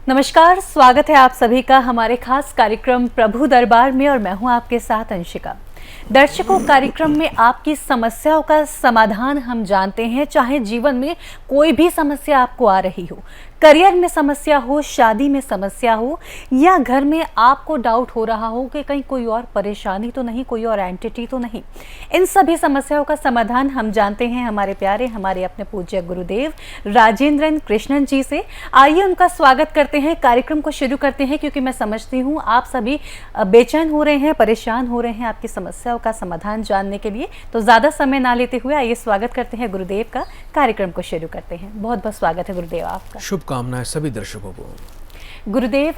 नमस्कार, स्वागत है आप सभी का हमारे खास कार्यक्रम प्रभु दरबार में और मैं हूं आपके साथ अंशिका। दर्शकों, कार्यक्रम में आपकी समस्याओं का समाधान हम जानते हैं। चाहे जीवन में कोई भी समस्या आपको आ रही हो, करियर में समस्या हो, शादी में समस्या हो या घर में आपको डाउट हो रहा हो कि कहीं कोई और परेशानी तो नहीं, कोई और एंटिटी तो नहीं, इन सभी समस्याओं का समाधान हम जानते हैं हमारे प्यारे, हमारे अपने पूज्य गुरुदेव राजेंद्रन कृष्णन जी से। आइए उनका स्वागत करते हैं, कार्यक्रम को शुरू करते हैं, क्योंकि मैं समझती हूँ आप सभी बेचैन हो रहे हैं, परेशान हो रहे हैं आपकी समस्याओं का समाधान जानने के लिए। तो ज़्यादा समय ना लेते हुए आइए स्वागत करते हैं गुरुदेव का, कार्यक्रम को शुरू करते हैं। बहुत बहुत स्वागत है गुरुदेव आपका। शुभकामनाएं सभी दर्शकों को। गुरुदेव,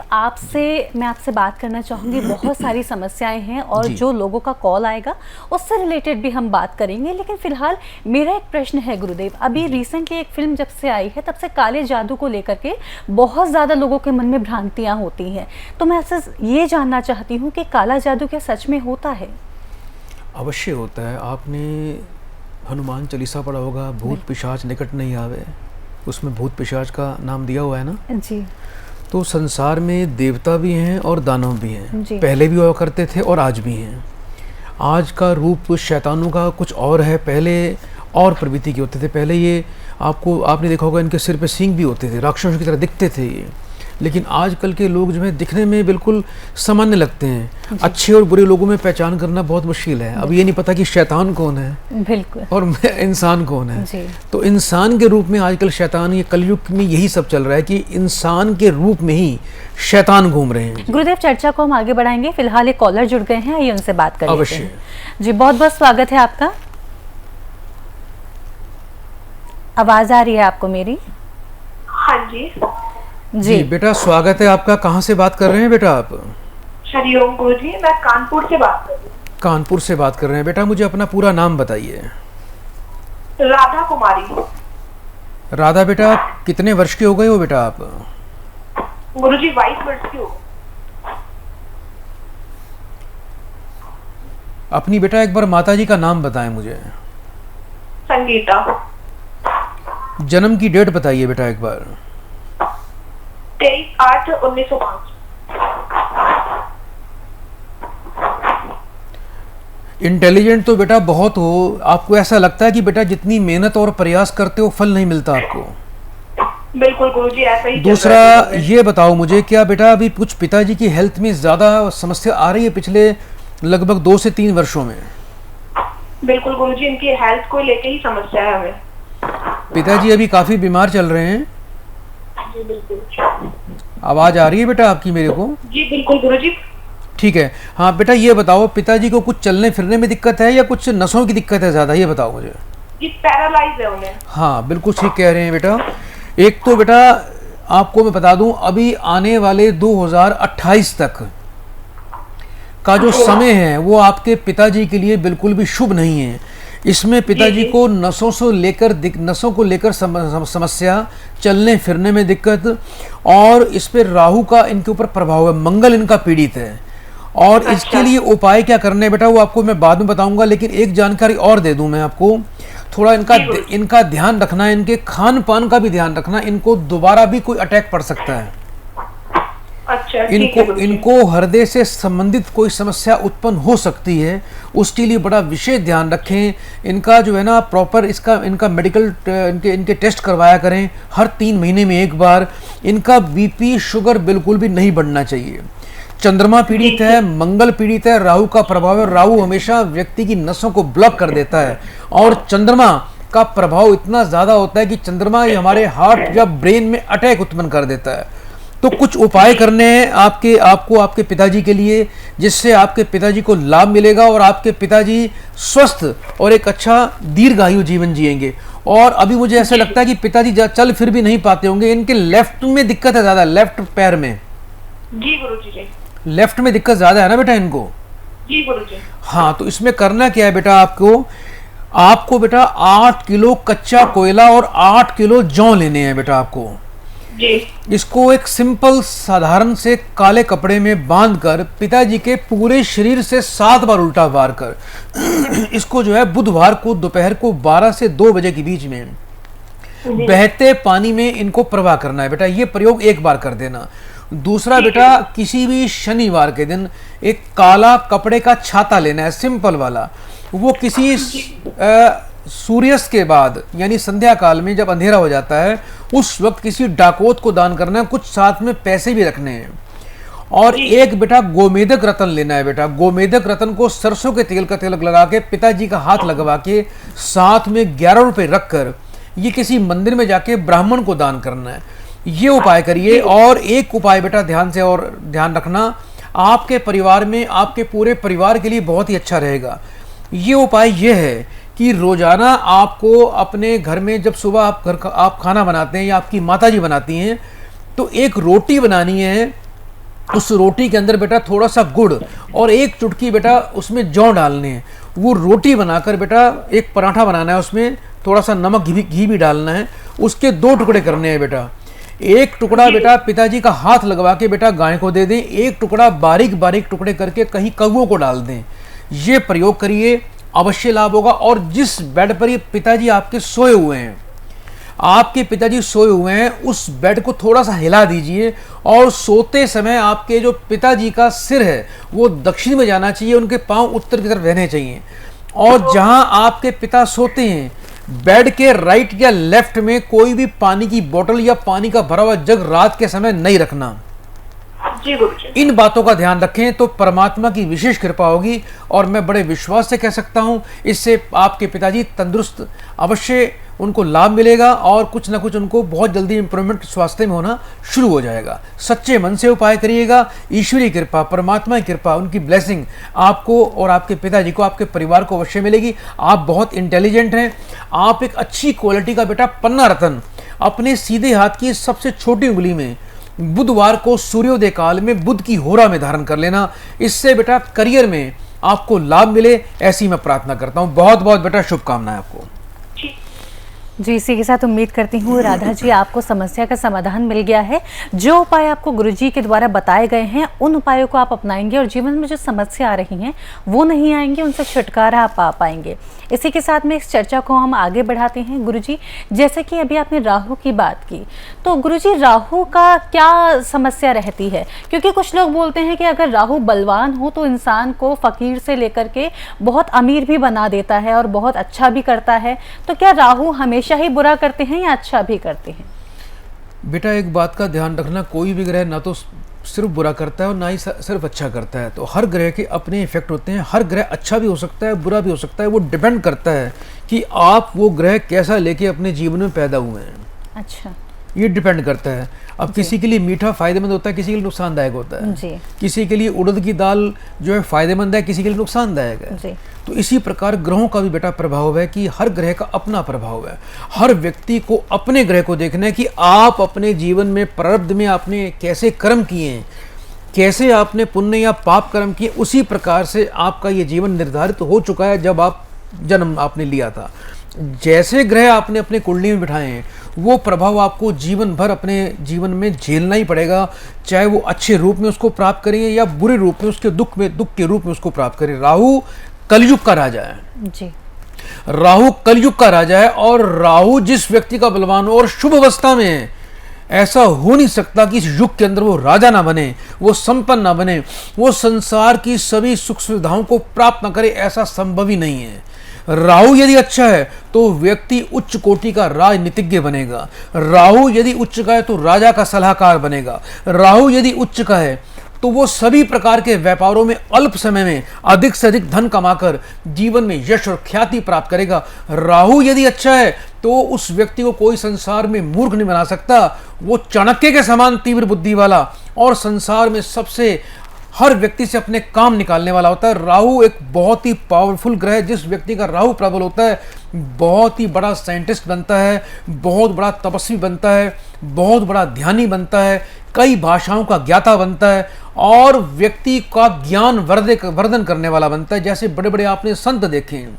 मैं आपसे बात करना चाहूँगी। बहुत सारी समस्याएं हैं और जो लोगों का कॉल आएगा उससे रिलेटेड भी हम बात करेंगे, लेकिन फिलहाल मेरा एक प्रश्न है गुरुदेव। अभी रिसेंटली एक फिल्म जब से आई है तब से काले जादू को लेकर के बहुत ज़्यादा लोगों के मन में भ्रांतियाँ होती हैं। तो मैं आपसे ये जानना चाहती हूँ कि काला जादू क्या सच में होता है? अवश्य होता है। आपने हनुमान चालीसा पढ़ा होगा, भूत पिशाच निकट नहीं आवे, उसमें भूत पिशाच का नाम दिया हुआ है ना जी। तो संसार में देवता भी हैं और दानव भी हैं, पहले भी हुआ करते थे और आज भी हैं। आज का रूप शैतानों का कुछ और है, पहले और प्रवृत्ति के होते थे। पहले ये आपने देखा होगा, इनके सिर पे सींग भी होते थे, राक्षसों की तरह दिखते थे ये। लेकिन आजकल के लोग जो है दिखने में बिल्कुल सामान्य लगते हैं। अच्छे और बुरे लोगों में पहचान करना बहुत मुश्किल है। अब ये नहीं पता कि शैतान कौन है बिल्कुल और इंसान कौन है। तो इंसान के रूप में आजकल शैतान, ये कलयुग में यही सब चल रहा है कि इंसान के रूप में ही शैतान घूम रहे हैं। गुरुदेव, चर्चा को हम आगे बढ़ाएंगे। फिलहाल एक कॉलर जुड़ गए हैं, आइए उनसे बात करें। अवश्य जी, बहुत बहुत स्वागत है आपका। आवाज आ रही है आपको मेरी? हाँ जी जी बेटा, स्वागत है आपका। कहाँ से बात कर रहे हैं बेटा आप? हरिओम गुरुजी, मैं कानपुर से बात कर रही हूँ। कानपुर से बात कर रहे हैं बेटा, मुझे अपना पूरा नाम बताइए। राधा कुमारी। राधा बेटा, कितने वर्ष के हो गए हो बेटा आप? गुरुजी 22 वर्ष की हो। अपनी बेटा एक बार माताजी का नाम बताएं मुझे। संगीता। जन्म की डेट बताइए बेटा एक बार। 23/8/1905। इंटेलिजेंट तो बेटा बहुत हो। आपको ऐसा लगता है कि बेटा जितनी मेहनत और प्रयास करते हो फल नहीं मिलता आपको? बिल्कुल गुरुजी, ऐसा ही। दूसरा ये बताओ मुझे, क्या बेटा अभी कुछ पिताजी की हेल्थ में ज्यादा समस्या आ रही है पिछले लगभग 2 से 3 वर्षों में? बिल्कुल गुरुजी, इनकी हेल्थ को लेके ही समस्या है हमें। पिताजी अभी काफी बीमार चल रहे हैं। जी बिल्कुल। आवाज आ रही है बेटा आपकी मेरे को? जी बिल्कुल गुरुजी। ठीक है। हाँ बेटा, ये बताओ पिताजी को कुछ चलने फिरने में दिक्कत है या कुछ नसों की दिक्कत है ज्यादा, ये बताओ मुझे। जी पैरालाइज है उन्हें। हाँ बिल्कुल ठीक कह रहे हैं बेटा। एक तो बेटा आपको मैं बता दूं, अभी आने वाले 2028 तक का जो समय है वो आपके पिताजी के लिए बिल्कुल भी शुभ नहीं है। इसमें पिताजी को नसों को लेकर समस्या, चलने फिरने में दिक्कत, और इस पे राहु का इनके ऊपर प्रभाव है, मंगल इनका पीड़ित है। और इसके लिए उपाय क्या करने बेटा वो आपको मैं बाद में बताऊंगा, लेकिन एक जानकारी और दे दूं मैं आपको। थोड़ा इनका ध्यान रखना, इनके खान पान का भी ध्यान रखना। इनको दोबारा भी कोई अटैक पड़ सकता है। अच्छा, इनको हृदय से संबंधित कोई समस्या उत्पन्न हो सकती है, उसके लिए बड़ा विशेष ध्यान रखें। इनका जो है ना प्रॉपर इनका मेडिकल इनके टेस्ट करवाया करें हर 3 महीने में एक बार। इनका बीपी शुगर बिल्कुल भी नहीं बढ़ना चाहिए। चंद्रमा पीड़ित है, मंगल पीड़ित है, राहु का प्रभाव है। राहु हमेशा व्यक्ति की नसों को ब्लॉक कर देता है और चंद्रमा का प्रभाव इतना ज्यादा होता है कि चंद्रमा ही हमारे हार्ट या ब्रेन में अटैक उत्पन्न कर देता है। तो कुछ उपाय करने हैं आपको आपके पिताजी के लिए, जिससे आपके पिताजी को लाभ मिलेगा और आपके पिताजी स्वस्थ और एक अच्छा दीर्घायु जीवन जिएंगे। और अभी मुझे ऐसा लगता है कि पिताजी चल फिर भी नहीं पाते होंगे, इनके लेफ्ट में दिक्कत है ज्यादा, लेफ्ट पैर में। जी गुरुजी जी। लेफ्ट में दिक्कत ज्यादा है ना बेटा इनको? जी गुरुजी। हाँ, तो इसमें करना क्या है बेटा, आपको बेटा 8 किलो कच्चा कोयला और 8 किलो जौ लेने हैं बेटा आपको। जी। इसको एक सिंपल साधारण से काले कपड़े में बांधकर पिताजी के पूरे शरीर से 7 बार उल्टा वार कर इसको जो है बुधवार को दोपहर को 12 से 2 बजे के बीच में बहते पानी में इनको प्रवाह करना है बेटा, ये प्रयोग एक बार कर देना। दूसरा बेटा, किसी भी शनिवार के दिन एक काला कपड़े का छाता लेना है, सिंपल वाला। वो किसी सूर्यास्त के बाद यानी संध्या काल में जब अंधेरा हो जाता है उस वक्त किसी डाकोत को दान करना है, कुछ साथ में पैसे भी रखने हैं। और एक बेटा गोमेदक रतन लेना है बेटा। गोमेदक रतन को सरसों के तेल का तिलक लगा के पिताजी का हाथ लगवा के साथ में 11 रुपए रखकर ये किसी मंदिर में जाके ब्राह्मण को दान करना है। ये उपाय करिए। और एक उपाय बेटा ध्यान से और ध्यान रखना, आपके परिवार में, आपके पूरे परिवार के लिए बहुत ही अच्छा रहेगा। ये उपाय ये है कि रोजाना आपको अपने घर में जब सुबह आप खाना बनाते हैं या आपकी माताजी बनाती हैं तो एक रोटी बनानी है। उस रोटी के अंदर बेटा थोड़ा सा गुड़ और एक चुटकी बेटा उसमें जौ डालने हैं। वो रोटी बनाकर बेटा एक पराठा बनाना है, उसमें थोड़ा सा नमक घी भी डालना है। उसके 2 टुकड़े करने हैं बेटा। एक टुकड़ा बेटा पिताजी का हाथ लगवा के बेटा गाय को दे दें, एक टुकड़ा बारीक बारीक टुकड़े करके कहीं कौवों को डाल दें। ये प्रयोग करिए, अवश्य लाभ होगा। और जिस बेड पर ये पिताजी आपके सोए हुए हैं, आपके पिताजी सोए हुए हैं, उस बेड को थोड़ा सा हिला दीजिए। और सोते समय आपके जो पिताजी का सिर है वो दक्षिण में जाना चाहिए, उनके पांव उत्तर की तरफ रहने चाहिए। और जहां आपके पिता सोते हैं बेड के राइट या लेफ्ट में कोई भी पानी की बोतल या पानी का भरा हुआ जग रात के समय नहीं रखना। जी गुरुजी। इन बातों का ध्यान रखें तो परमात्मा की विशेष कृपा होगी। और मैं बड़े विश्वास से कह सकता हूं इससे आपके पिताजी तंदुरुस्त, अवश्य उनको लाभ मिलेगा और कुछ ना कुछ उनको बहुत जल्दी इंप्रूवमेंट स्वास्थ्य में होना शुरू हो जाएगा। सच्चे मन से उपाय करिएगा, ईश्वरीय कृपा, परमात्मा की कृपा, उनकी ब्लेसिंग आपको और आपके पिताजी को, आपके परिवार को अवश्य मिलेगी। आप बहुत इंटेलिजेंट हैं। आप एक अच्छी क्वालिटी का बेटा पन्ना रतन अपने सीधे हाथ की सबसे छोटी उंगली में बुधवार को सूर्योदय काल में बुध की होरा में धारण कर लेना। इससे बेटा करियर में आपको लाभ मिले, ऐसी मैं प्रार्थना करता हूं। बहुत बहुत बेटा शुभकामनाएं आपको। जी, इसी के साथ उम्मीद करती हूँ राधा जी आपको समस्या का समाधान मिल गया है। जो उपाय आपको गुरुजी के द्वारा बताए गए हैं उन उपायों को आप अपनाएंगे और जीवन में जो समस्या आ रही हैं वो नहीं आएंगे, उनसे छुटकारा आप पा पाएंगे। इसी के साथ में इस चर्चा को हम आगे बढ़ाते हैं। गुरुजी, जैसे कि अभी आपने राहु की बात की, तो गुरुजी राहु का क्या समस्या रहती है? क्योंकि कुछ लोग बोलते हैं कि अगर राहु बलवान हो तो इंसान को फकीर से लेकर के बहुत अमीर भी बना देता है और बहुत अच्छा भी करता है। तो क्या राहु हमेशा ही बुरा करते हैं या अच्छा भी करते हैं? बेटा एक बात का ध्यान रखना, कोई भी ग्रह ना तो सिर्फ बुरा करता है और ना ही सिर्फ अच्छा करता है। तो हर ग्रह के अपने इफेक्ट होते हैं। हर ग्रह अच्छा भी हो सकता है, बुरा भी हो सकता है। वो डिपेंड करता है कि आप वो ग्रह कैसा लेके अपने जीवन में पैदा हुए हैं। अच्छा, ये डिपेंड करता है। अब किसी के लिए मीठा फायदेमंद होता है, किसी के लिए नुकसानदायक होता है। जी। किसी के लिए उड़द की दाल जो है फायदेमंद है, किसी के लिए नुकसानदायक है। जी। तो इसी प्रकार ग्रहों का भी बेटा प्रभाव है कि हर ग्रह का अपना प्रभाव है। हर व्यक्ति को अपने ग्रह को देखना है कि आप अपने जीवन में प्रारब्ध में आपने कैसे कर्म किए हैं, कैसे आपने पुण्य या पाप कर्म किए, उसी प्रकार से आपका ये जीवन निर्धारित हो चुका है जब आप जन्म आपने लिया था। जैसे ग्रह आपने अपने कुंडली में बिठाए हैं वो प्रभाव आपको जीवन भर अपने जीवन में झेलना ही पड़ेगा, चाहे वो अच्छे रूप में उसको प्राप्त करेंगे या बुरे रूप में, उसके दुख के रूप में उसको प्राप्त करें। राहु कलयुग का राजा है। जी। राहु कलयुग का राजा है। और राहु जिस व्यक्ति का बलवान हो और शुभ अवस्था में है, ऐसा हो नहीं सकता कि इस युग के अंदर वो राजा ना बने, वो संपन्न ना बने, वो संसार की सभी सुख सुविधाओं को प्राप्त ना करे, ऐसा संभव ही नहीं है। राहु यदि अच्छा है तो व्यक्ति उच्च कोटि का राजनीतिज्ञ बनेगा। राहु यदि उच्च का है तो राजा का सलाहकार बनेगा। राहु यदि उच्च का है तो वो सभी प्रकार के व्यापारों में अल्प समय में अधिक से अधिक धन कमाकर जीवन में यश और ख्याति प्राप्त करेगा। राहु यदि अच्छा है तो उस व्यक्ति को कोई संसार में मूर्ख नहीं बना सकता। वो चाणक्य के समान तीव्र बुद्धि वाला और संसार में सबसे हर व्यक्ति से अपने काम निकालने वाला होता है। राहु एक बहुत ही पावरफुल ग्रह है। जिस व्यक्ति का राहु प्रबल होता है बहुत ही बड़ा साइंटिस्ट बनता है, बहुत बड़ा तपस्वी बनता है, बहुत बड़ा ध्यानी बनता है, कई भाषाओं का ज्ञाता बनता है और व्यक्ति का ज्ञान वर्धन करने वाला बनता है। जैसे बड़े बड़े आपने संत देखे हैं,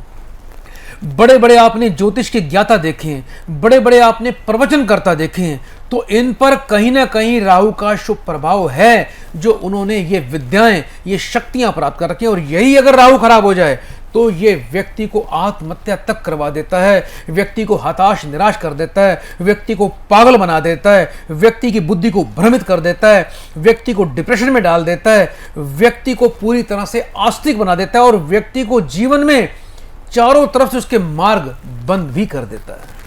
बड़े बड़े आपने ज्योतिष के ज्ञाता देखे हैं, बड़े बड़े आपने प्रवचनकर्ता देखे हैं, तो इन पर कहीं ना कहीं राहु का शुभ प्रभाव है, जो उन्होंने ये विद्याएं, ये शक्तियां प्राप्त कर रखी हैं। और यही अगर राहु खराब हो जाए तो ये व्यक्ति को आत्महत्या तक करवा देता है, व्यक्ति को हताश निराश कर देता है, व्यक्ति को पागल बना देता है, व्यक्ति की बुद्धि को भ्रमित कर देता है, व्यक्ति को डिप्रेशन में डाल देता है, व्यक्ति को पूरी तरह से आस्तिक बना देता है और व्यक्ति को जीवन में चारों तरफ से उसके मार्ग बंद भी कर देता है।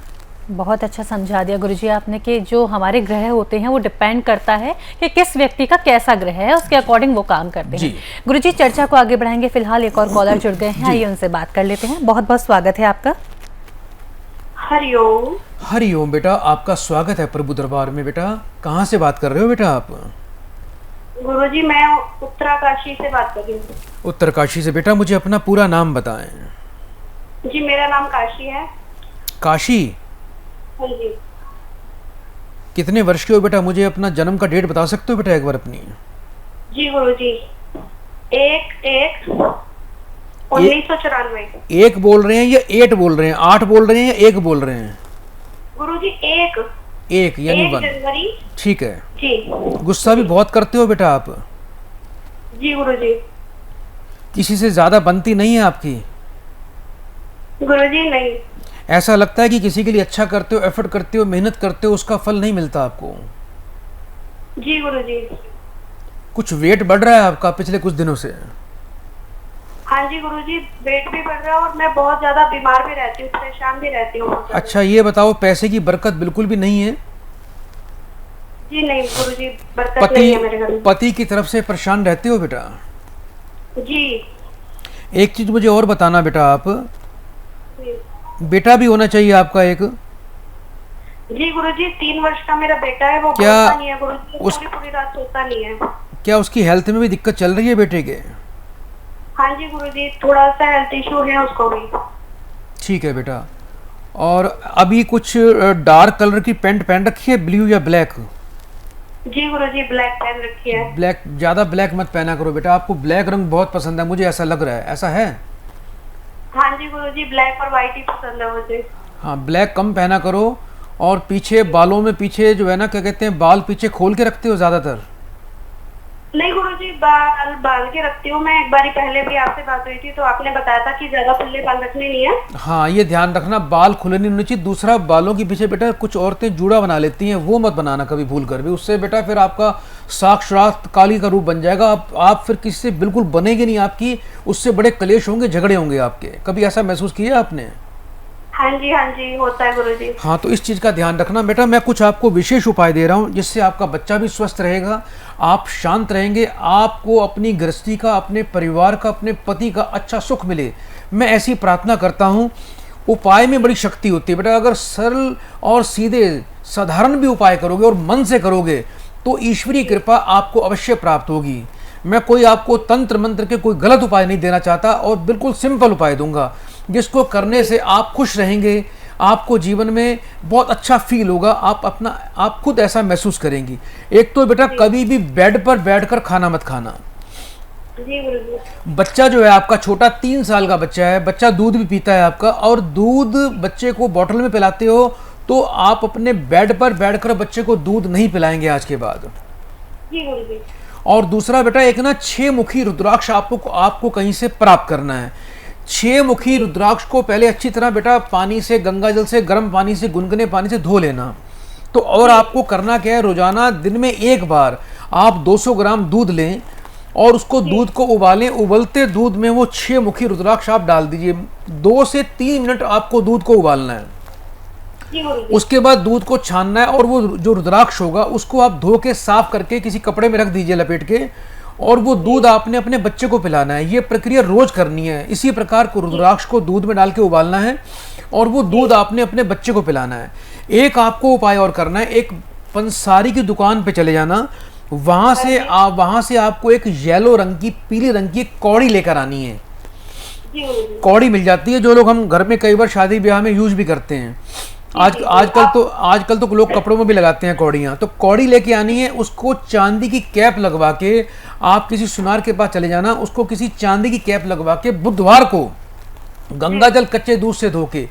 बहुत अच्छा समझा दिया गुरुजी आपने कि जो हमारे ग्रह होते हैं वो डिपेंड करता है कि किस व्यक्ति का कैसा ग्रह है, उसके अकॉर्डिंग वो काम करते हैं। गुरुजी चर्चा को आगे बढ़ाएंगे, फिलहाल एक और कॉलर जुड़ गए हैं, आइए उनसे बात कर लेते हैं। बहुत बहुत स्वागत है आपका। हरिओम। हरिओम बेटा, आपका स्वागत है प्रभु दरबार में। बेटा कहाँ से बात कर रहे हो बेटा आप? गुरुजी मैं उत्तरकाशी से बात कर रही हूँ। उत्तरकाशी से। बेटा मुझे अपना पूरा नाम बताएं। जी मेरा नाम काशी है। काशी? हाँ जी। कितने वर्ष के हो बेटा? मुझे अपना जन्म का डेट बता सकते हो बेटा एक बार अपनी? जी गुरुजी 1994। एक बोल रहे हैं या 8 बोल रहे हैं? 8 बोल रहे हैं या 1 बोल रहे हैं? गुरुजी एक यानी 1 जनवरी। ठीक है जी। गुस्सा भी बहुत करते हो बेटा आप? जी गुरुजी। किसी से ज्यादा बनती नहीं है आपकी? गुरुजी नहीं। ऐसा लगता है कि किसी के लिए अच्छा करते हो, एफर्ट करते हो, मेहनत करते हो, उसका फल नहीं मिलता आपको? जी गुरुजी। कुछ वेट बढ़ रहा है आपका पिछले कुछ दिनों से? हाँ जी गुरुजी वेट भी बढ़ रहा है और मैं बहुत ज्यादा बीमार भी रहती हूँ, परेशान भी रहती हूँ। अच्छा ये बताओ, पैसे की बरकत बिल्कुल भी नहीं है? जी नहीं गुरुजी, बरकत नहीं है मेरे घर में। पति की तरफ से परेशान रहते हो बेटा? जी। एक चीज मुझे और बताना बेटा, आप बेटा भी होना चाहिए आपका एक? जी गुरुजी 3 वर्ष का मेरा बेटा है, वो क्या बोलता नहीं है गुरुजी, पूरी रात सोता नहीं है। क्या उसकी हेल्थ में भी दिक्कत चल रही है बेटे के? हाँ जी गुरुजी थोड़ा सा हेल्थ इशू है उसको भी। ठीक है बेटा। और अभी कुछ डार्क कलर की पैंट पहन रखी है, ब्लू या ब्लैक? जी गुरुजी ब्लैक पहन रखी है। ब्लैक, ज्यादा ब्लैक मत पहना करो बेटा, आपको ब्लैक रंग बहुत पसंद है, मुझे ऐसा लग रहा है। ऐसा है? हाँ जी गुरुजी ब्लैक और व्हाइट ही पसंद है मुझे। हाँ ब्लैक कम पहना करो। और पीछे बालों में पीछे जो है ना, क्या कहते हैं, बाल पीछे खोल के रखते हो ज्यादातर? नहीं गुरुजी बाल बांध के रखती हूँ मैं। एक बारी पहले भी आपसे बात हुई थी तो आपने बताया था कि ज्यादा खुले बाल रखने नहीं है। हाँ ये ध्यान रखना, बाल खुले नहीं होने चाहिए। दूसरा, बालों के पीछे बेटा कुछ औरतें जूड़ा बना लेती हैं, वो मत बनाना कभी भूल कर भी। उससे बेटा फिर आपका साक्षात काली का रूप बन जाएगा। आप फिर किसी से बिल्कुल बनेंगे नहीं, आपकी उससे बड़े कलेश होंगे, झगड़े होंगे आपके। कभी ऐसा महसूस किया आपने? हाँ जी होता है गुरुजी। हाँ तो इस चीज़ का ध्यान रखना बेटा। मैं कुछ आपको विशेष उपाय दे रहा हूँ जिससे आपका बच्चा भी स्वस्थ रहेगा, आप शांत रहेंगे, आपको अपनी गृहस्थी का, अपने परिवार का, अपने पति का अच्छा सुख मिले। मैं ऐसी प्रार्थना करता हूँ। उपाय में बड़ी शक्ति होती है बेटा। अगर सरल और सीधे साधारण भी उपाय करोगे और मन से करोगे तो ईश्वरीय कृपा आपको अवश्य प्राप्त होगी। मैं कोई आपको तंत्र मंत्र के कोई गलत उपाय नहीं देना चाहता और बिल्कुल सिंपल उपाय दूंगा जिसको करने से आप खुश रहेंगे, आपको जीवन में बहुत अच्छा फील होगा, आप खुद ऐसा महसूस करेंगी। एक तो बेटा कभी भी बेड पर बैठकर खाना मत खाना। बच्चा जो है आपका छोटा 3 साल का बच्चा है, बच्चा दूध भी पीता है आपका, और दूध बच्चे को बोतल में पिलाते हो तो आप अपने बेड पर बैठकर बच्चे को दूध नहीं पिलाएंगे आज के बाद। और दूसरा बेटा, एक ना 6 मुखी रुद्राक्ष आपको कहीं से प्राप्त करना है। 6 मुखी रुद्राक्ष को पहले अच्छी तरह बेटा पानी से, गंगा जल से, गर्म पानी से, गुनगुने पानी से धो लेना। तो और आपको करना क्या है, रोजाना दिन में 1 बार आप 200 ग्राम दूध लें और उसको दूध को उबालें। उबलते दूध में वो 6 मुखी रुद्राक्ष आप डाल दीजिए। 2 से 3 मिनट आपको दूध को उबालना है। उसके बाद दूध को छानना है और वो जो रुद्राक्ष होगा उसको आप धो के साफ करके किसी कपड़े में रख दीजिए लपेट के, और वो दूध आपने अपने बच्चे को पिलाना है। ये प्रक्रिया रोज करनी है। इसी प्रकार को रुद्राक्ष को दूध में डाल के उबालना है और वो दूध आपने अपने बच्चे को पिलाना है। एक आपको उपाय और करना है, एक पंसारी की दुकान पे चले जाना, वहां से आपको एक येलो रंग की, पीले रंग की कौड़ी लेकर आनी है। कौड़ी मिल जाती है, जो लोग हम घर में कई बार शादी ब्याह में यूज भी करते हैं। आजकल तो लोग कपड़ों में भी लगाते हैं कौड़ियाँ। तो कौड़ी लेके आनी है, उसको चांदी की कैप लगवा के आप किसी सुनार के पास चले जाना, उसको किसी चांदी की कैप लगवा के बुधवार को गंगा जल कच्चे दूध से धो के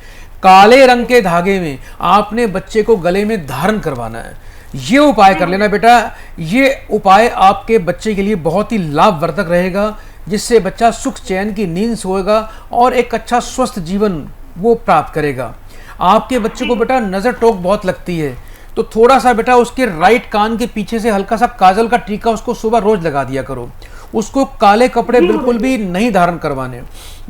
काले रंग के धागे में आपने बच्चे को गले में धारण करवाना है। ये उपाय कर लेना बेटा। ये उपाय आपके बच्चे के लिए बहुत ही लाभवर्धक रहेगा। जिससे बच्चा सुख चैन की नींद सोएगा और एक अच्छा स्वस्थ जीवन वो प्राप्त करेगा। आपके बच्चे को बेटा नज़र टोक बहुत लगती है, तो थोड़ा सा बेटा उसके राइट कान के पीछे से हल्का सा काजल का टीका उसको सुबह रोज लगा दिया करो। उसको काले कपड़े बिल्कुल भी नहीं धारण करवाने।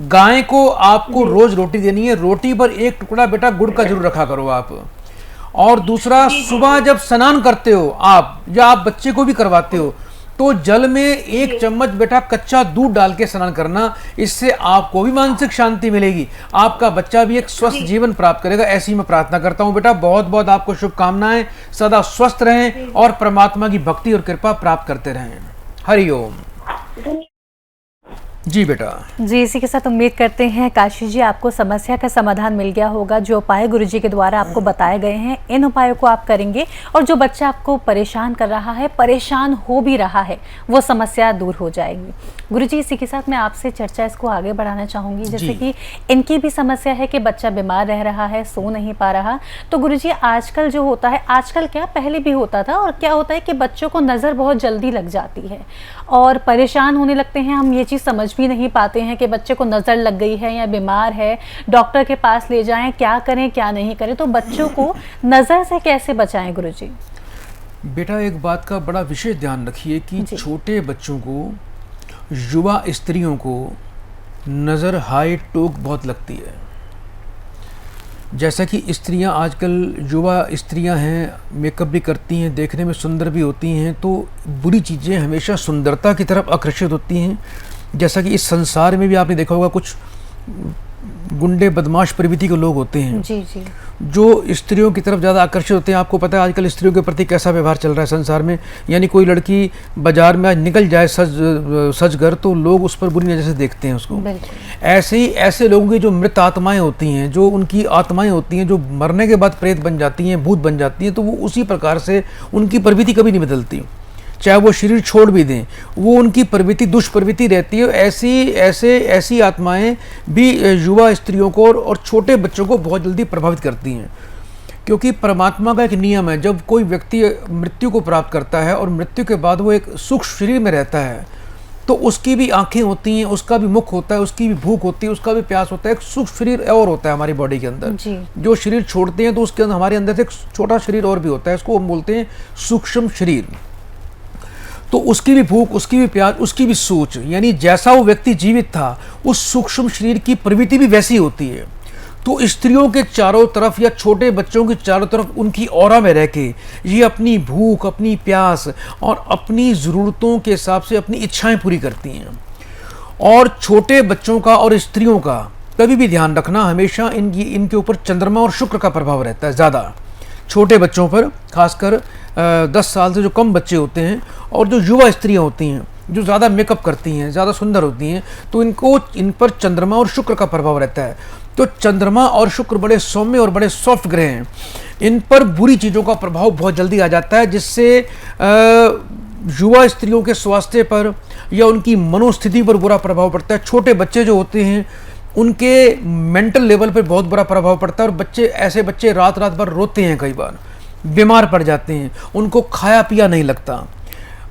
गाय को आपको रोज रोटी देनी है, रोटी पर एक टुकड़ा बेटा गुड़ का जरूर रखा करो आप। और दूसरा, सुबह जब स्नान करते हो आप या आप बच्चे को भी करवाते हो तो जल में 1 चम्मच बेटा कच्चा दूध डाल के स्नान करना। इससे आपको भी मानसिक शांति मिलेगी, आपका बच्चा भी एक स्वस्थ जीवन प्राप्त करेगा। ऐसी मैं प्रार्थना करता हूँ बेटा। बहुत बहुत आपको शुभकामनाएं, सदा स्वस्थ रहें और परमात्मा की भक्ति और कृपा प्राप्त करते रहें। हरि ओम। जी बेटा। जी, इसी के साथ उम्मीद करते हैं काशी जी आपको समस्या का समाधान मिल गया होगा। जो उपाय गुरुजी के द्वारा आपको बताए गए हैं, इन उपायों को आप करेंगे और जो बच्चा आपको परेशान कर रहा है, परेशान हो भी रहा है, वो समस्या दूर हो जाएगी। गुरुजी, इसी के साथ मैं आपसे चर्चा इसको आगे बढ़ाना चाहूँगी। जैसे कि इनकी भी समस्या है कि बच्चा बीमार रह रहा है, सो नहीं पा रहा। तो गुरुजी, आजकल जो होता है, आजकल क्या पहले भी होता था, और क्या होता है कि बच्चों को नज़र बहुत जल्दी लग जाती है और परेशान होने लगते हैं। हम ये चीज़ समझ भी नहीं पाते हैं कि बच्चे को नज़र लग गई है या बीमार है, डॉक्टर के पास ले जाएं, क्या करें क्या नहीं करें। तो बच्चों को नज़र से कैसे बचाएं गुरुजी? बेटा, एक बात का बड़ा विशेष ध्यान रखिए कि छोटे बच्चों को, युवा स्त्रियों को नज़र हाई टोक बहुत लगती है। जैसा कि स्त्रियां आजकल, युवा स्त्रियां हैं, मेकअप भी करती हैं, देखने में सुंदर भी होती हैं, तो बुरी चीज़ें हमेशा सुंदरता की तरफ आकर्षित होती हैं। जैसा कि इस संसार में भी आपने देखा होगा, कुछ गुंडे बदमाश प्रवृत्ति के लोग होते हैं जी जी, जो स्त्रियों की तरफ ज़्यादा आकर्षित होते हैं। आपको पता है आजकल स्त्रियों के प्रति कैसा व्यवहार चल रहा है संसार में। यानी कोई लड़की बाजार में आज निकल जाए सज कर, तो लोग उस पर बुरी नज़र से देखते हैं उसको। ऐसे ही ऐसे लोगों की जो मृत आत्माएं होती हैं, जो उनकी आत्माएं होती हैं, जो मरने के बाद प्रेत बन जाती हैं, भूत बन जाती हैं, तो वो उसी प्रकार से उनकी प्रवृत्ति कभी नहीं बदलती। चाहे वो शरीर छोड़ भी दें, वो उनकी प्रवृत्ति दुष्प्रवृत्ति रहती है। ऐसी आत्माएं भी युवा स्त्रियों को और छोटे बच्चों को बहुत जल्दी प्रभावित करती हैं। क्योंकि परमात्मा का एक नियम है, जब कोई व्यक्ति मृत्यु को प्राप्त करता है और मृत्यु के बाद वो एक सूक्ष्म शरीर में रहता है, तो उसकी भी आंखें होती हैं, उसका भी मुख होता है, उसकी भी भूख होती है, उसका भी प्यास होता है। एक सूक्ष्म शरीर और होता है हमारी बॉडी के अंदर। जो शरीर छोड़ते हैं तो उसके अंदर, हमारे अंदर से एक छोटा शरीर और भी होता है, उसको हम बोलते हैं सूक्ष्म शरीर। तो उसकी भी भूख, उसकी भी प्यास, उसकी भी सोच, यानी जैसा वो व्यक्ति जीवित था, उस सूक्ष्म शरीर की प्रवृत्ति भी वैसी होती है। तो स्त्रियों के चारों तरफ या छोटे बच्चों के चारों तरफ उनकी ऑरा में रह के ये अपनी भूख, अपनी प्यास और अपनी ज़रूरतों के हिसाब से अपनी इच्छाएं पूरी करती हैं। और छोटे बच्चों का और स्त्रियों का कभी भी ध्यान रखना, हमेशा इनके ऊपर चंद्रमा और शुक्र का प्रभाव रहता है ज़्यादा। छोटे बच्चों पर, खासकर 10 साल से जो कम बच्चे होते हैं और जो युवा स्त्रियां होती हैं, जो ज़्यादा मेकअप करती हैं, ज़्यादा सुंदर होती हैं, तो इन पर चंद्रमा और शुक्र का प्रभाव रहता है। तो चंद्रमा और शुक्र बड़े सौम्य और बड़े सॉफ्ट ग्रह हैं, इन पर बुरी चीज़ों का प्रभाव बहुत जल्दी आ जाता है, जिससे युवा स्त्रियों के स्वास्थ्य पर या उनकी मनोस्थिति पर बुरा प्रभाव पड़ता है। छोटे बच्चे जो होते हैं उनके मेंटल लेवल पर बहुत बुरा प्रभाव पड़ता है, और ऐसे बच्चे रात भर रोते हैं, कई बार बीमार पड़ जाते हैं, उनको खाया पिया नहीं लगता।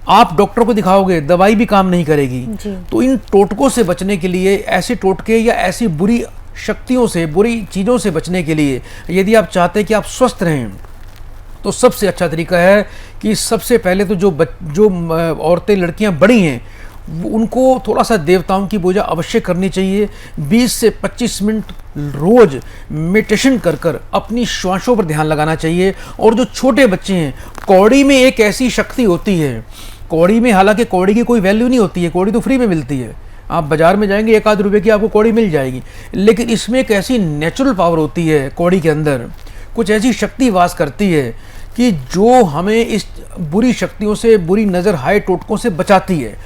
आप डॉक्टर को दिखाओगे, दवाई भी काम नहीं करेगी। तो इन टोटकों से बचने के लिए, ऐसे टोटके या ऐसी बुरी शक्तियों से, बुरी चीज़ों से बचने के लिए, यदि आप चाहते हैं कि आप स्वस्थ रहें, तो सबसे अच्छा तरीका है कि सबसे पहले तो जो औरतें, लड़कियां बड़ी हैं, उनको थोड़ा सा देवताओं की पूजा अवश्य करनी चाहिए। 20 से 25 मिनट रोज मेडिटेशन कर अपनी श्वासों पर ध्यान लगाना चाहिए। और जो छोटे बच्चे हैं, कौड़ी में एक ऐसी शक्ति होती है, कौड़ी में, हालांकि कौड़ी की कोई वैल्यू नहीं होती है, कौड़ी तो फ्री में मिलती है, आप बाजार में जाएंगे 1 आध रुपये की आपको कौड़ी मिल जाएगी, लेकिन इसमें एक ऐसी नेचुरल पावर होती है, कौड़ी के अंदर कुछ ऐसी शक्ति वास करती है कि जो हमें इस बुरी शक्तियों से, बुरी नज़र, हाय टोटकों से बचाती है।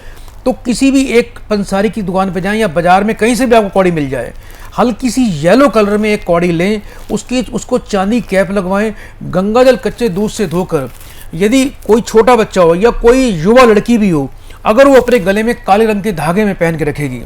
तो किसी भी एक पंसारी की दुकान पे जाएं या बाजार में कहीं से भी आपको कौड़ी मिल जाए, हल्की सी येलो कलर में एक कौड़ी लें, उसको चांदी कैप लगवाएं, गंगाजल कच्चे दूध से धोकर, यदि कोई छोटा बच्चा हो या कोई युवा लड़की भी हो, अगर वो अपने गले में काले रंग के धागे में पहन के रखेगी,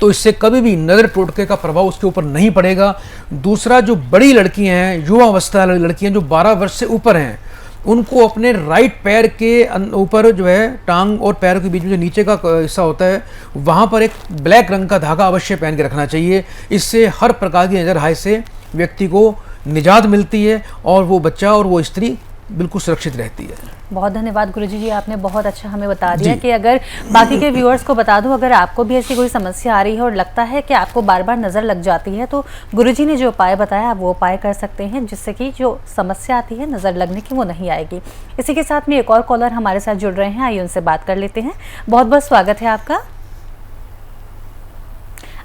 तो इससे कभी भी नज़र टोटके का प्रभाव उसके ऊपर नहीं पड़ेगा। दूसरा, जो बड़ी लड़कियां हैं, युवा अवस्था लड़कियां जो 12 वर्ष से ऊपर हैं, उनको अपने राइट पैर के ऊपर जो है टांग और पैर के बीच में जो नीचे का हिस्सा होता है वहाँ पर एक ब्लैक रंग का धागा अवश्य पहन के रखना चाहिए। इससे हर प्रकार की नज़र हाय से व्यक्ति को निजात मिलती है और वो बच्चा और वो स्त्री बिल्कुल सुरक्षित रहती है। बहुत धन्यवाद गुरुजी जी, आपने बहुत अच्छा हमें बता दिया कि अगर बाकी के व्यूअर्स को बता दूं, अगर आपको भी ऐसी कोई समस्या आ रही है और लगता है कि आपको बार बार नज़र लग जाती है, तो गुरुजी ने जो उपाय बताया आप वो उपाय कर सकते हैं, जिससे कि जो समस्या आती है नज़र लगने की वो नहीं आएगी। इसी के साथ में एक और कॉलर हमारे साथ जुड़ रहे हैं, आइए उनसे बात कर लेते हैं। बहुत बहुत स्वागत है आपका।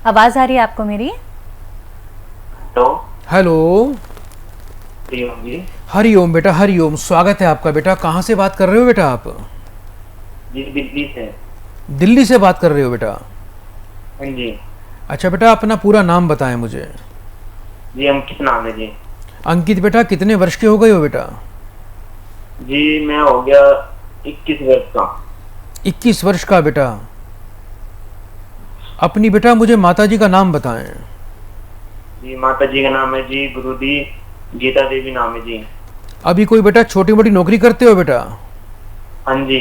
आवाज़ आ रही है आपको मेरी? हेलो, हरिओम बेटा, हरिओम, स्वागत है आपका बेटा। कहाँ से बात कर रहे हो बेटा आप? जी दिल्ली से। दिल्ली से बात कर रहे हो बेटा? हाँ जी। अच्छा बेटा, अपना पूरा नाम बताएं मुझे। जी अंकित नाम है जी। अंकित बेटा, कितने वर्ष के हो गए हो बेटा? जी मैं हो गया 21 वर्ष का। 21 वर्ष का बेटा। अपनी बेटा मुझे माता जी का नाम बताएं। जी माता जी का नाम है जी गुरुदी गीता देवी नाम है जी। अभी कोई बेटा छोटी मोटी नौकरी करते हो बेटा? हाँ जी।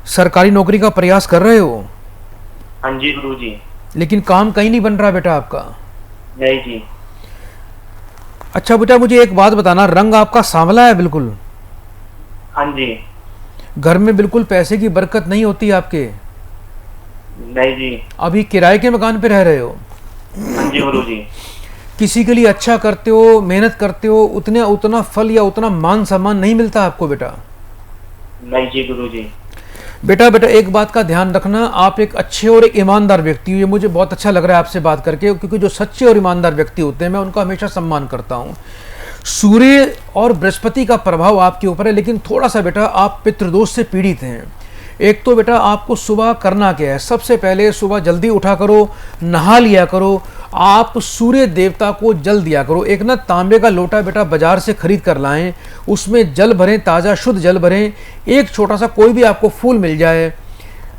सरकारी नौकरी का प्रयास कर रहे हो? हाँ जी गुरुजी। लेकिन काम कहीं नहीं बन रहा बेटा आपका? नहीं जी। अच्छा बेटा, मुझे एक बात बताना, रंग आपका सांवला है बिल्कुल? हाँ जी। घर में बिल्कुल पैसे की बरकत नहीं होती आपके? नहीं जी। अभी किराए के मकान पे रह रहे हो? हाँ जी गुरुजी। किसी के लिए अच्छा करते हो, मेहनत करते हो, उतना फल या उतना मान सम्मान नहीं मिलता आपको बेटा? नहीं जी गुरुजी। बेटा एक बात का ध्यान रखना, आप एक अच्छे और एक ईमानदार व्यक्ति हो। ये मुझे बहुत अच्छा लग रहा है आपसे बात करके, क्योंकि जो सच्चे और ईमानदार व्यक्ति होते हैं मैं उनका हमेशा सम्मान करता हूँ। सूर्य और बृहस्पति का प्रभाव आपके ऊपर है, लेकिन थोड़ा सा बेटा आप पितृदोष से पीड़ित हैं। एक तो बेटा आपको सुबह करना क्या है, सबसे पहले सुबह जल्दी उठा करो, नहा लिया करो, आप सूर्य देवता को जल दिया करो। एक ना तांबे का लोटा बेटा बाजार से खरीद कर लाएं, उसमें जल भरें, ताज़ा शुद्ध जल भरें, एक छोटा सा कोई भी आपको फूल मिल जाए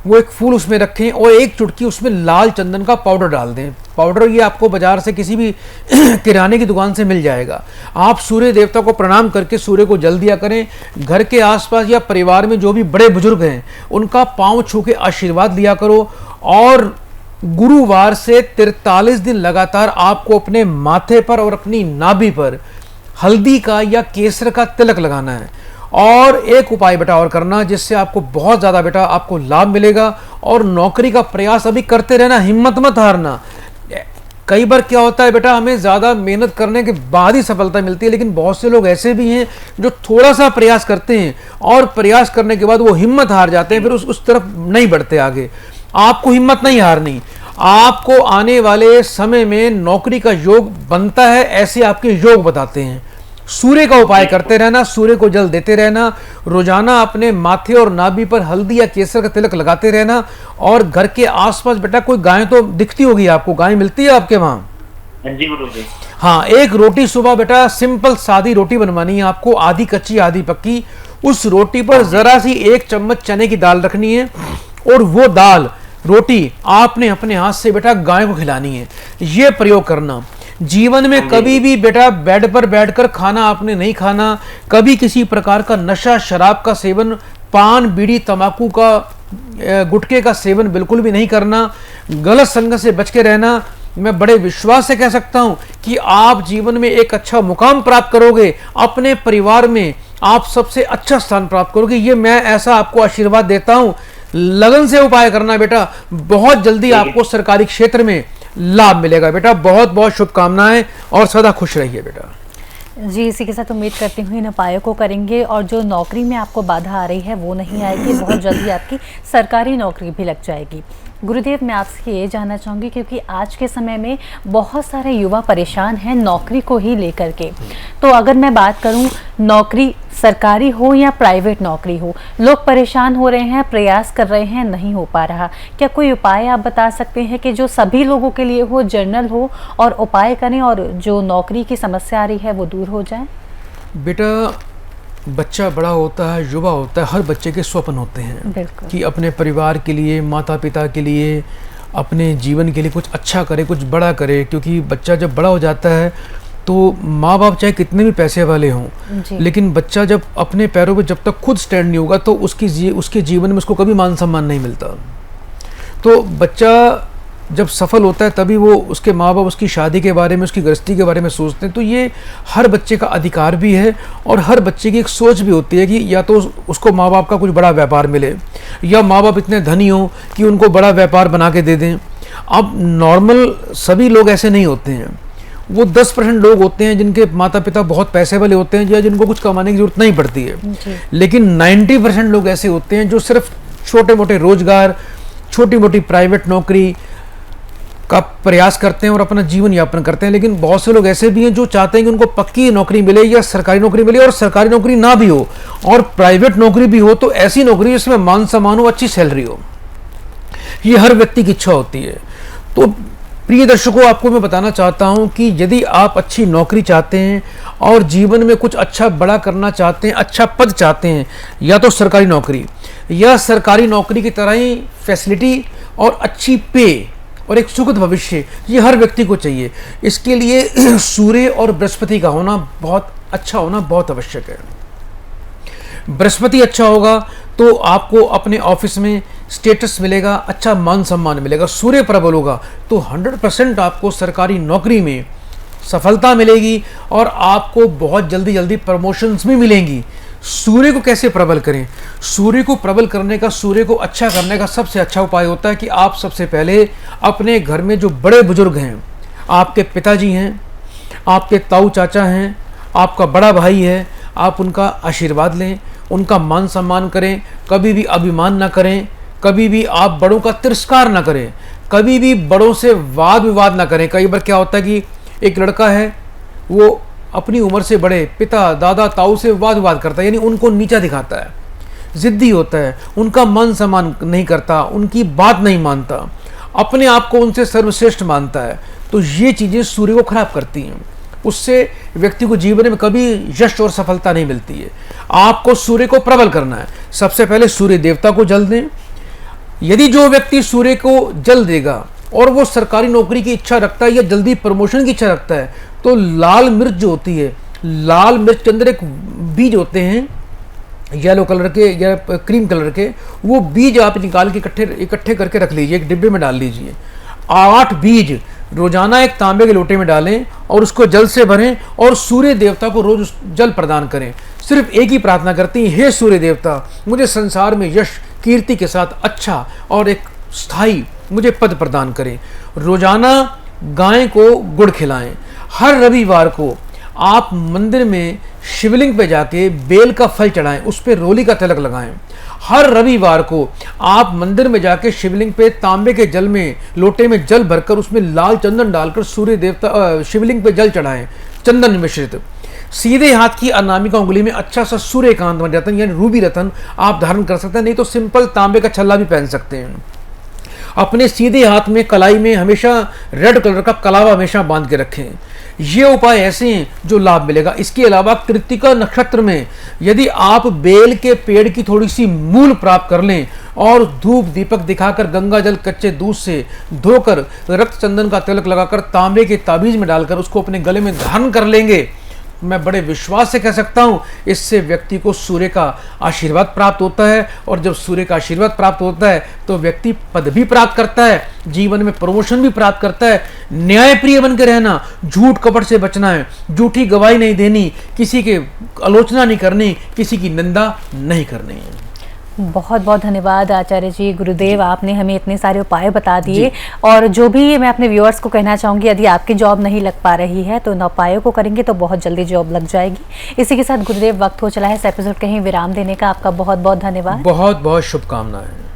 वो एक फूल उसमें रखें और एक चुटकी उसमें लाल चंदन का पाउडर डाल दें। पाउडर ये आपको बाजार से किसी भी किराने की दुकान से मिल जाएगा। आप सूर्य देवता को प्रणाम करके सूर्य को जल दिया करें। घर के आसपास या परिवार में जो भी बड़े बुजुर्ग हैं उनका पांव छू के आशीर्वाद लिया करो। और गुरुवार से 43 दिन लगातार आपको अपने माथे पर और अपनी नाभि पर हल्दी का या केसर का तिलक लगाना है। और एक उपाय बेटा और करना, जिससे आपको बहुत ज़्यादा बेटा आपको लाभ मिलेगा। और नौकरी का प्रयास अभी करते रहना, हिम्मत मत हारना। कई बार क्या होता है बेटा, हमें ज़्यादा मेहनत करने के बाद ही सफलता मिलती है, लेकिन बहुत से लोग ऐसे भी हैं जो थोड़ा सा प्रयास करते हैं और प्रयास करने के बाद वो हिम्मत हार जाते हैं, फिर उस तरफ नहीं बढ़ते आगे। आपको हिम्मत नहीं हारनी। आपको आने वाले समय में नौकरी का योग बनता है, ऐसे आपके योग बताते हैं। सूर्य का उपाय करते रहना, सूर्य को जल देते रहना, रोजाना अपने माथे और नाभि पर हल्दी या केसर का तिलक लगाते रहना। और घर के आसपास बेटा कोई गाय तो दिखती होगी आपको, गाय मिलती है आपके वहां? हाँ जी गुरुजी। हाँ, एक रोटी सुबह बेटा सिंपल सादी रोटी बनवानी है आपको, आधी कच्ची आधी पक्की। उस रोटी पर जरा सी 1 चम्मच चने की दाल रखनी है और वो दाल रोटी आपने अपने हाथ से बेटा गाय को खिलानी है। ये प्रयोग करना। जीवन में कभी भी बेटा बेड पर बैठकर खाना आपने नहीं खाना, कभी किसी प्रकार का नशा, शराब का सेवन, पान, बीड़ी, तंबाकू का, गुटखे का सेवन बिल्कुल भी नहीं करना। गलत संगत से बच के रहना। मैं बड़े विश्वास से कह सकता हूं कि आप जीवन में एक अच्छा मुकाम प्राप्त करोगे, अपने परिवार में आप सबसे अच्छा स्थान प्राप्त करोगे। ये मैं ऐसा आपको आशीर्वाद देता हूं। लगन से उपाय करना बेटा, बहुत जल्दी आपको सरकारी क्षेत्र में लाभ मिलेगा बेटा। बहुत बहुत शुभकामनाएं और सदा खुश रहिए बेटा। जी, इसी के साथ उम्मीद करती हूँ इन उपायों को करेंगे और जो नौकरी में आपको बाधा आ रही है वो नहीं आएगी, बहुत जल्दी आपकी सरकारी नौकरी भी लग जाएगी। गुरुदेव, मैं आपसे ये जानना चाहूँगी, क्योंकि आज के समय में बहुत सारे युवा परेशान हैं नौकरी को ही लेकर के। तो अगर मैं बात करूँ, नौकरी सरकारी हो या प्राइवेट नौकरी हो, लोग परेशान हो रहे हैं, प्रयास कर रहे हैं, नहीं हो पा रहा। क्या कोई उपाय आप बता सकते हैं कि जो सभी लोगों के लिए हो, जनरल हो, और उपाय करें और जो नौकरी की समस्या आ रही है वो दूर हो जाए? बेटा बच्चा बड़ा होता है, युवा होता है, हर बच्चे के स्वप्न होते हैं कि अपने परिवार के लिए, माता पिता के लिए, अपने जीवन के लिए कुछ अच्छा करे, कुछ बड़ा करे। क्योंकि बच्चा जब बड़ा हो जाता है तो माँ बाप चाहे कितने भी पैसे वाले हों, जी। लेकिन बच्चा जब अपने पैरों पे जब तक खुद स्टैंड नहीं होगा तो उसके जीवन में उसको कभी मान सम्मान नहीं मिलता। तो बच्चा जब सफल होता है तभी वो उसके माँ बाप उसकी शादी के बारे में, उसकी गृहस्थी के बारे में सोचते हैं। तो ये हर बच्चे का अधिकार भी है और हर बच्चे की एक सोच भी होती है कि या तो उसको माँ बाप का कुछ बड़ा व्यापार मिले, या माँ बाप इतने धनी हों कि उनको बड़ा व्यापार बना के दे दें। अब नॉर्मल सभी लोग ऐसे नहीं होते हैं, वो 10% लोग होते हैं जिनके माता पिता बहुत पैसे वाले होते हैं या जिनको कुछ कमाने की जरूरत नहीं पड़ती है, लेकिन 90% लोग ऐसे होते हैं जो सिर्फ छोटे मोटे रोजगार, छोटी मोटी प्राइवेट नौकरी का प्रयास करते हैं और अपना जीवन यापन करते हैं। लेकिन बहुत से लोग ऐसे भी हैं जो चाहते हैं कि उनको पक्की नौकरी मिले या सरकारी नौकरी मिले, और सरकारी नौकरी ना भी हो और प्राइवेट नौकरी भी हो तो ऐसी नौकरी जिसमें मान सम्मान हो, अच्छी सैलरी हो। ये हर व्यक्ति की इच्छा होती है। तो प्रिय दर्शकों, आपको मैं बताना चाहता हूं कि यदि आप अच्छी नौकरी चाहते हैं और जीवन में कुछ अच्छा बड़ा करना चाहते हैं, अच्छा पद चाहते हैं, या तो सरकारी नौकरी या सरकारी नौकरी की तरह ही फैसिलिटी और अच्छी पे और एक सुखद भविष्य, ये हर व्यक्ति को चाहिए। इसके लिए सूर्य और बृहस्पति का होना बहुत अच्छा होना बहुत आवश्यक है। बृहस्पति अच्छा होगा तो आपको अपने ऑफिस में स्टेटस मिलेगा, अच्छा मान सम्मान मिलेगा। सूर्य प्रबल होगा तो 100% आपको सरकारी नौकरी में सफलता मिलेगी और आपको बहुत जल्दी प्रमोशंस भी मिलेंगी। सूर्य को कैसे प्रबल करें? सूर्य को प्रबल करने का, सूर्य को अच्छा करने का सबसे अच्छा उपाय होता है कि आप सबसे पहले अपने घर में जो बड़े बुजुर्ग हैं, आपके पिताजी हैं, आपके ताऊ चाचा हैं, आपका बड़ा भाई है, आप उनका आशीर्वाद लें, उनका मान सम्मान करें, कभी भी अभिमान ना करें, कभी भी आप बड़ों का तिरस्कार ना करें, कभी भी बड़ों से वाद विवाद ना करें। कई बार क्या होता है कि एक लड़का है, वो अपनी उम्र से बड़े पिता, दादा, ताऊ से वाद विवाद करता है, यानी उनको नीचा दिखाता है, जिद्दी होता है, उनका मान सम्मान नहीं करता, उनकी बात नहीं मानता, अपने आप को उनसे सर्वश्रेष्ठ मानता है। तो ये चीज़ें सूर्य को खराब करती हैं, उससे व्यक्ति को जीवन में कभी यश और सफलता नहीं मिलती है। आपको सूर्य को प्रबल करना है। सबसे पहले सूर्य देवता को जल दें। यदि जो व्यक्ति सूर्य को जल देगा और वो सरकारी नौकरी की इच्छा रखता है या जल्दी प्रमोशन की इच्छा रखता है, तो लाल मिर्च जो होती है, लाल मिर्च के अंदर एक बीज होते हैं येलो कलर के या क्रीम कलर के, वो बीज आप निकाल के इकट्ठे करके रख लीजिए, एक डिब्बे में डाल लीजिए। 8 बीज रोजाना एक तांबे के लोटे में डालें और उसको जल से भरें और सूर्य देवता को रोज जल प्रदान करें। सिर्फ एक ही प्रार्थना करती हैं, हे सूर्य देवता, मुझे संसार में यश कीर्ति के साथ अच्छा और एक स्थायी मुझे पद प्रदान करें। रोजाना गाय को गुड़ खिलाएं। हर रविवार को आप मंदिर में शिवलिंग पे जाके बेल का फल चढ़ाएं, उस पर रोली का तिलक लगाएं। हर रविवार को आप मंदिर में जाके शिवलिंग पे तांबे के जल में, लोटे में जल भरकर उसमें लाल चंदन डालकर सूर्य देवता शिवलिंग पे जल चढ़ाएं, चंदन मिश्रित। सीधे हाथ की अनामिका उंगली में अच्छा सा सूर्यकांत रतन यानी रूबी रतन आप धारण कर सकते हैं, नहीं तो सिंपल तांबे का छल्ला भी पहन सकते हैं। अपने सीधे हाथ में कलाई में हमेशा रेड कलर का कलावा हमेशा बांध के रखें। ये उपाय ऐसे हैं जो लाभ मिलेगा। इसके अलावा कृत्तिका नक्षत्र में यदि आप बेल के पेड़ की थोड़ी सी मूल प्राप्त कर लें और धूप दीपक दिखाकर गंगा जल कच्चे दूध से धोकर रक्त चंदन का तिलक लगाकर तांबे के ताबीज में डालकर उसको अपने गले में धारण कर लेंगे, मैं बड़े विश्वास से कह सकता हूं इससे व्यक्ति को सूर्य का आशीर्वाद प्राप्त होता है। और जब सूर्य का आशीर्वाद प्राप्त होता है तो व्यक्ति पद भी प्राप्त करता है, जीवन में प्रमोशन भी प्राप्त करता है। न्यायप्रिय बन के रहना, झूठ कपट से बचना है, झूठी गवाही नहीं देनी, किसी के आलोचना नहीं करनी, किसी की निंदा नहीं करनी है। बहुत बहुत धन्यवाद आचार्य जी, गुरुदेव, आपने हमें इतने सारे उपाय बता दिए। और जो भी मैं अपने व्यूअर्स को कहना चाहूँगी, यदि आपकी जॉब नहीं लग पा रही है तो इन उपायों को करेंगे तो बहुत जल्दी जॉब लग जाएगी। इसी के साथ गुरुदेव वक्त हो चला है इस एपिसोड कहीं विराम देने का। आपका बहुत बहुत धन्यवाद। बहुत बहुत शुभकामनाएं।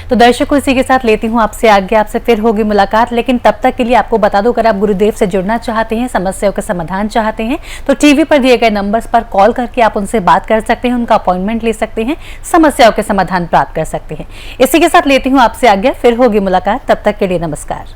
तो दर्शकों, इसी के साथ लेती हूँ आपसे आगे, आपसे फिर होगी मुलाकात। लेकिन तब तक के लिए आपको बता दो, अगर आप गुरुदेव से जुड़ना चाहते हैं, समस्याओं का समाधान चाहते हैं, तो टीवी पर दिए गए नंबर्स पर कॉल करके आप उनसे बात कर सकते हैं, उनका अपॉइंटमेंट ले सकते हैं, समस्याओं के समाधान प्राप्त कर सकते हैं। इसी के साथ लेती हूँ आपसे आगे, फिर होगी मुलाकात। तब तक के लिए नमस्कार।